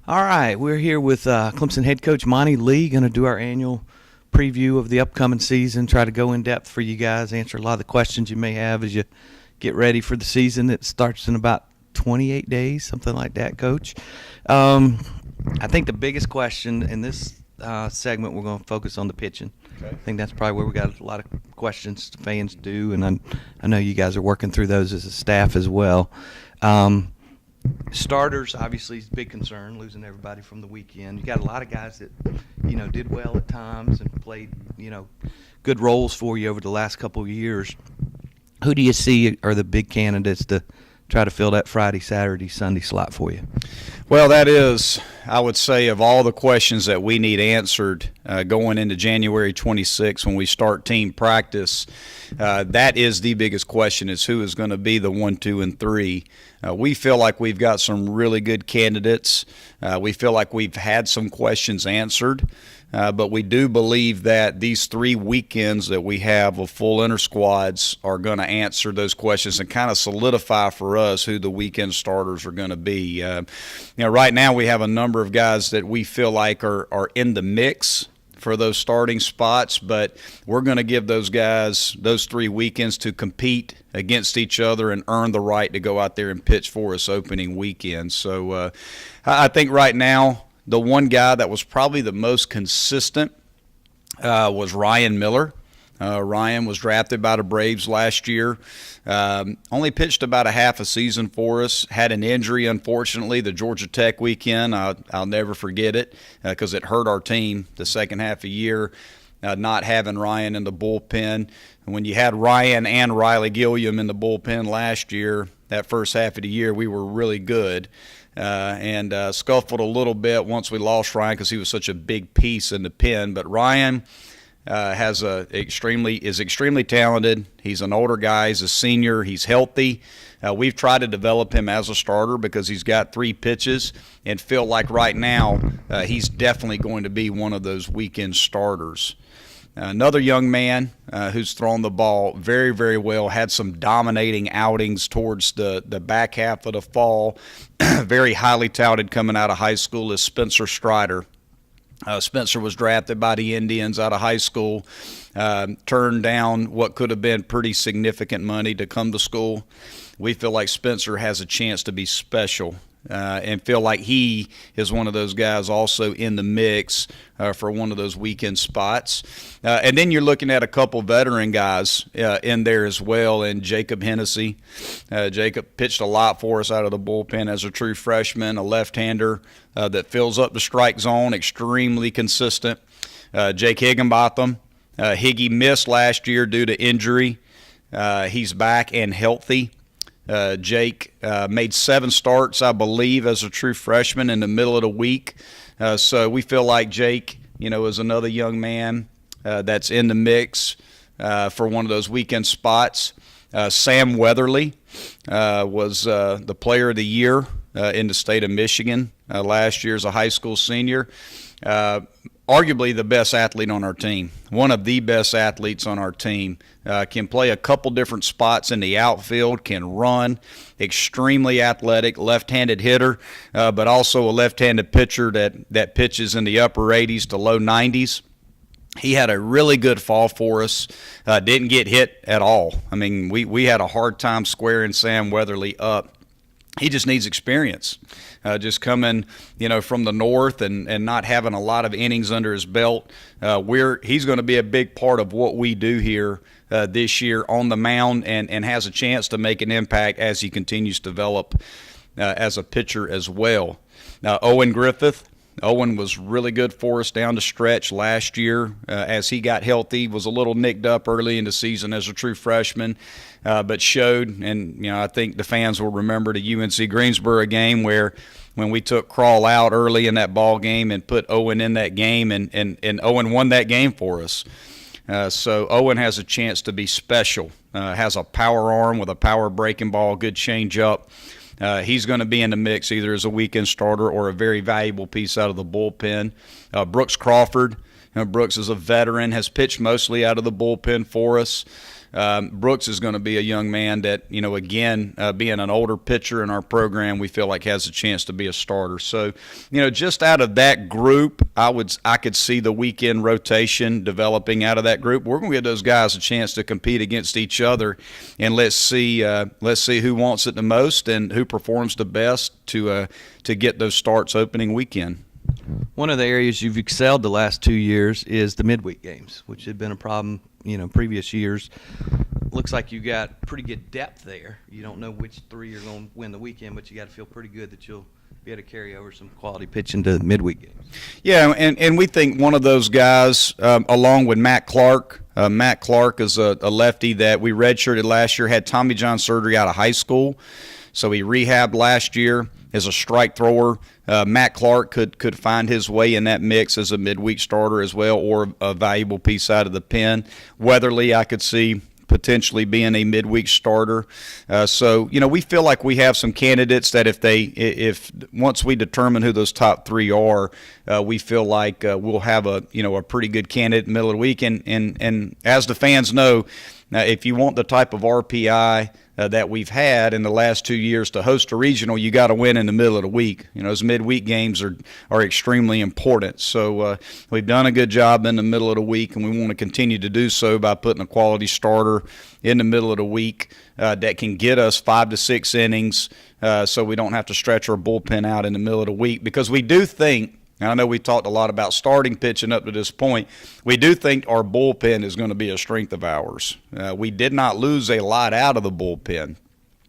All right, we're here with Clemson head coach Monty Lee, going to do our annual preview of the upcoming season, try to go in depth for you guys, answer a lot of the questions you may have as you get ready for the season. It starts in about 28 days, something like that, Coach. I think the biggest question in this segment, we're going to focus on the pitching. Okay. I think that's probably where we got a lot of questions fans do, and I know you guys are working through those as a staff as well. Starters, obviously, is a big concern, losing everybody from the weekend. You got a lot of guys that, did well at times and played, good roles for you over the last couple of years. Who do you see are the big candidates to try to fill that Friday, Saturday, Sunday slot for you? Well, that is, I would say, of all the questions that we need answered going into January 26th when we start team practice, that is the biggest question, is who is going to be the 1, 2, and 3. We feel like we've got some really good candidates. We feel like we've had some questions answered. But we do believe that these 3 weekends that we have of full inter squads are going to answer those questions and kind of solidify for us who the weekend starters are going to be. Right now we have a number of guys that we feel like are in the mix for those starting spots, but we're going to give those guys those 3 weekends to compete against each other and earn the right to go out there and pitch for us opening weekend. So I think right now, the one guy that was probably the most consistent was Ryan Miller. Ryan was drafted by the Braves last year. Only pitched about a half a season for us. Had an injury, unfortunately, the Georgia Tech weekend. I'll never forget it because it hurt our team the second half of the year, not having Ryan in the bullpen. And when you had Ryan and Riley Gilliam in the bullpen last year, that first half of the year, we were really good. And scuffled a little bit once we lost Ryan because he was such a big piece in the pen. But Ryan is extremely talented. He's an older guy. He's a senior. He's healthy. We've tried to develop him as a starter because he's got 3 pitches and feel like right now he's definitely going to be one of those weekend starters. Another young man who's thrown the ball very, very well, had some dominating outings towards the back half of the fall. Very highly touted coming out of high school is Spencer Strider. Spencer was drafted by the Indians out of high school, turned down what could have been pretty significant money to come to school. We feel like Spencer has a chance to be special. And feel like he is one of those guys also in the mix for one of those weekend spots. And then you're looking at a couple veteran guys in there as well, and Jacob Hennessy. Jacob pitched a lot for us out of the bullpen as a true freshman, a left-hander that fills up the strike zone, extremely consistent. Jake Higginbotham. Higgy missed last year due to injury. He's back and healthy. Jake made 7 starts, I believe, as a true freshman in the middle of the week. So we feel like Jake, is another young man that's in the mix for one of those weekend spots. Sam Weatherly was the player of the year in the state of Michigan last year as a high school senior. Arguably the best athlete on our team, one of the best athletes on our team, can play a couple different spots in the outfield, can run, extremely athletic, left-handed hitter, but also a left-handed pitcher that pitches in the upper 80s to low 90s. He had a really good fall for us, didn't get hit at all. I mean, we had a hard time squaring Sam Weatherly up. He just needs experience. Just coming, from the north and not having a lot of innings under his belt. He's going to be a big part of what we do here this year on the mound and has a chance to make an impact as he continues to develop as a pitcher as well. Owen Griffith. Owen was really good for us down the stretch last year as he got healthy, was a little nicked up early in the season as a true freshman, but showed, and I think the fans will remember the UNC Greensboro game where when we took Crawl out early in that ball game and put Owen in that game, and Owen won that game for us. So Owen has a chance to be special, has a power arm with a power breaking ball, good changeup. He's going to be in the mix either as a weekend starter or a very valuable piece out of the bullpen. Brooks Crawford. Brooks is a veteran, has pitched mostly out of the bullpen for us. Brooks is going to be a young man that, again, being an older pitcher in our program, we feel like has a chance to be a starter. So, just out of that group, I could see the weekend rotation developing out of that group. We're going to give those guys a chance to compete against each other, and let's see who wants it the most and who performs the best to get those starts opening weekend. One of the areas you've excelled the last 2 years is the midweek games, which had been a problem, previous years. Looks like you got pretty good depth there. You don't know which three are going to win the weekend, but you got to feel pretty good that you'll be able to carry over some quality pitching to the midweek games. Yeah, and we think one of those guys, along with Matt Clark. Matt Clark is a lefty that we redshirted last year, had Tommy John surgery out of high school, so he rehabbed last year as a strike thrower. Matt Clark could find his way in that mix as a midweek starter as well, or a valuable piece out of the pen. Weatherly, I could see potentially being a midweek starter. So we feel like we have some candidates that if once we determine who those top three are, we feel like we'll have a pretty good candidate in the middle of the week. And as the fans know, if you want the type of RPI that we've had in the last 2 years to host a regional, you got to win in the middle of the week. Those midweek games are extremely important. So we've done a good job in the middle of the week, and we want to continue to do so by putting a quality starter in the middle of the week that can get us 5 to 6 innings, so we don't have to stretch our bullpen out in the middle of the week. Because we do think, and I know we talked a lot about starting pitching up to this point, we do think our bullpen is going to be a strength of ours. We did not lose a lot out of the bullpen.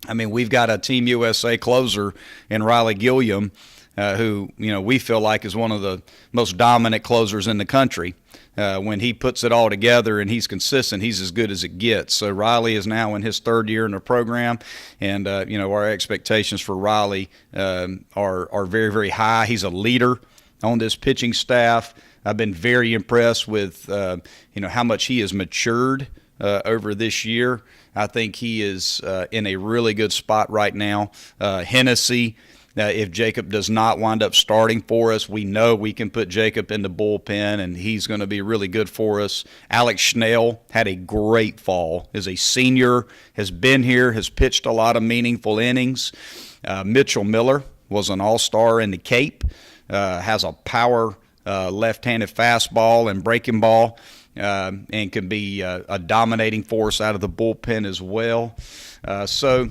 I mean, we've got a Team USA closer in Riley Gilliam, who we feel like is one of the most dominant closers in the country. When he puts it all together and he's consistent, he's as good as it gets. So Riley is now in his third year in the program, and our expectations for Riley are very, very high. He's a leader on this pitching staff. I've been very impressed with how much he has matured over this year. I think he is in a really good spot right now. Hennessy, if Jacob does not wind up starting for us, we know we can put Jacob in the bullpen, and he's going to be really good for us. Alex Schnell had a great fall. Is a senior, has been here, has pitched a lot of meaningful innings. Mitchell Miller was an all-star in the Cape. Has a power left-handed fastball and breaking ball, and can be a dominating force out of the bullpen as well. So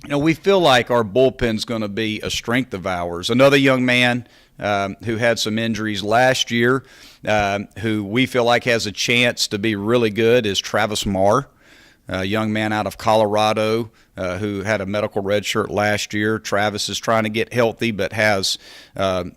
we feel like our bullpen's going to be a strength of ours. Another young man who had some injuries last year, who we feel like has a chance to be really good, is Travis Marr. A young man out of Colorado who had a medical red shirt last year. Travis is trying to get healthy, but has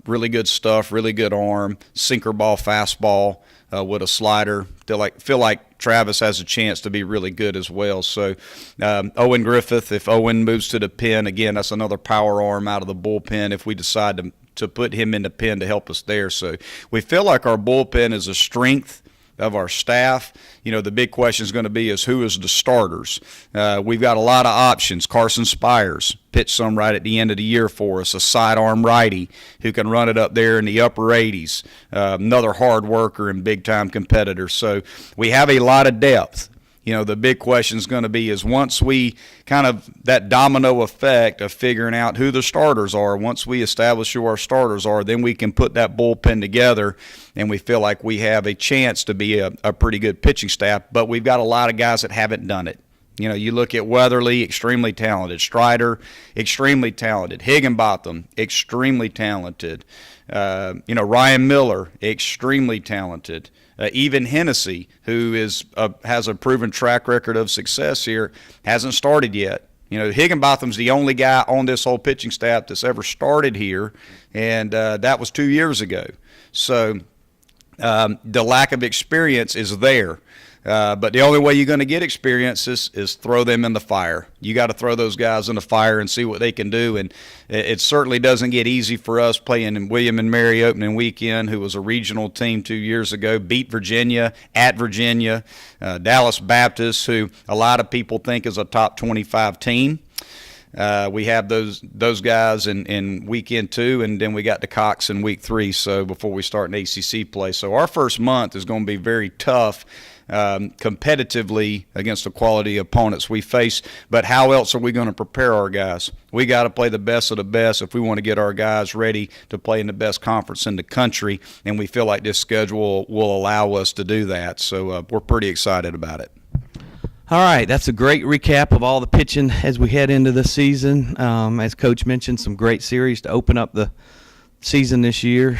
really good stuff, really good arm, sinker ball, fastball with a slider. Feel like Travis has a chance to be really good as well. So Owen Griffith, if Owen moves to the pen, again, that's another power arm out of the bullpen if we decide to put him in the pen to help us there. So we feel like our bullpen is a strength of our staff. The big question is going to be is who is the starters. We've got a lot of options. Carson Spires pitched some right at the end of the year for us, a sidearm righty who can run it up there in the upper 80s, another hard worker and big-time competitor. So we have a lot of depth. The big question is going to be is once we kind of that domino effect of figuring out who the starters are, once we establish who our starters are, then we can put that bullpen together, and we feel like we have a chance to be a pretty good pitching staff. But we've got a lot of guys that haven't done it. You look at Weatherly, extremely talented. Strider, extremely talented. Higginbotham, extremely talented. Ryan Miller, extremely talented. Even Hennessy, who has a proven track record of success here, hasn't started yet. Higginbotham's the only guy on this whole pitching staff that's ever started here, and that was 2 years ago. So the lack of experience is there. But the only way you're going to get experience is throw them in the fire. You got to throw those guys in the fire and see what they can do. And it certainly doesn't get easy for us playing in William and Mary opening weekend, who was a regional team 2 years ago, beat Virginia at Virginia, Dallas Baptist, who a lot of people think is a top 25 team. We have those guys in weekend 2, and then we got the Cox in week 3. So before we start an ACC play, so our first month is going to be very tough. Competitively against the quality opponents we face, but how else are we going to prepare our guys? We got to play the best of the best if we want to get our guys ready to play in the best conference in the country, and we feel like this schedule will allow us to do that. So we're pretty excited about it. All right, that's a great recap of all the pitching as we head into the season. As Coach mentioned, some great series to open up the season this year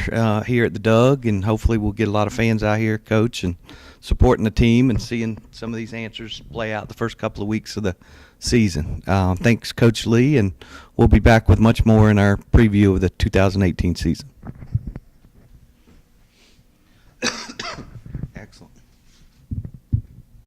here at the Doug, and hopefully we'll get a lot of fans out here, Coach, and supporting the team and seeing some of these answers play out the first couple of weeks of the season. Thanks, Coach Lee, and we'll be back with much more in our preview of the 2018 season.